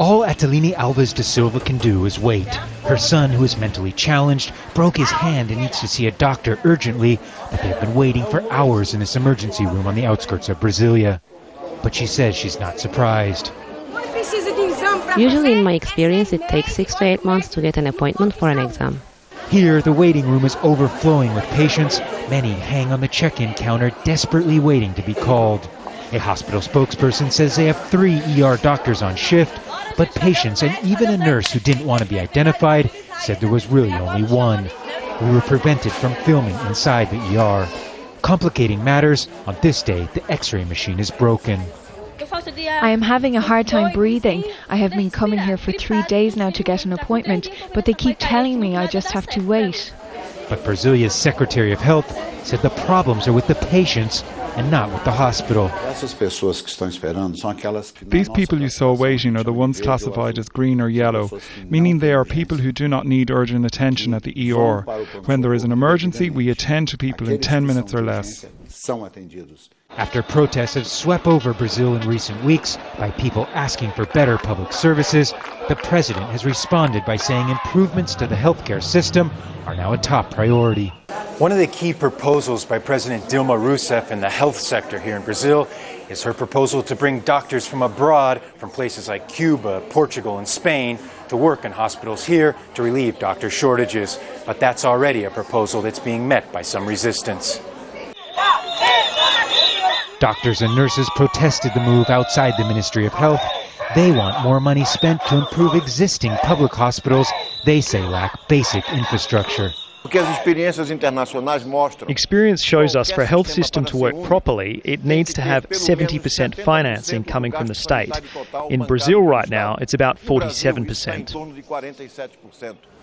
All Atalini Alves da Silva can do is wait. Her son, who is mentally challenged, broke his hand and needs to see a doctor urgently, but they've been waiting for hours in this emergency room on the outskirts of Brasilia. But she says she's not surprised. Usually in my experience it takes 6 to 8 months to get an appointment for an exam. Here, the waiting room is overflowing with patients. Many hang on the check-in counter, desperately waiting to be called. A hospital spokesperson says they have 3 ER doctors on shift, but patients and even a nurse who didn't want to be identified said there was really only one. We were prevented from filming inside the ER. Complicating matters, on this day, the X-ray machine is broken. I am having a hard time breathing. I have been coming here for 3 days now to get an appointment, but they keep telling me I just have to wait. But Brasilia's Secretary of Health said the problems are with the patients and not with the hospital. These people you saw waiting are the ones classified as green or yellow, meaning they are people who do not need urgent attention at the ER. When there is an emergency, we attend to people in 10 minutes or less. After protests have swept over Brazil in recent weeks by people asking for better public services, the president has responded by saying improvements to the healthcare system are now a top priority. One of the key proposals by President Dilma Rousseff in the health sector here in Brazil is her proposal to bring doctors from abroad, from places like Cuba, Portugal, and Spain, to work in hospitals here to relieve doctor shortages. But that's already a proposal that's being met by some resistance. Doctors and nurses protested the move outside the Ministry of Health. They want more money spent to improve existing public hospitals they say lack basic infrastructure. Experience shows us for a health system to work properly, it needs to have 70% financing coming from the state. In Brazil right now, it's about 47%.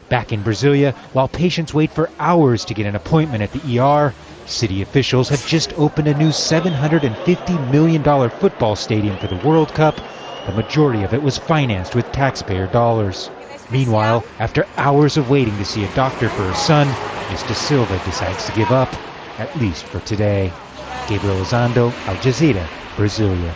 Back in Brasilia, while patients wait for hours to get an appointment at the ER, city officials have just opened a new $750 million football stadium for the World Cup. The majority of it was financed with taxpayer dollars. Meanwhile, after hours of waiting to see a doctor for her son, Ms. da Silva decides to give up, at least for today. Gabriel Lozando, Al Jazeera, Brasilia.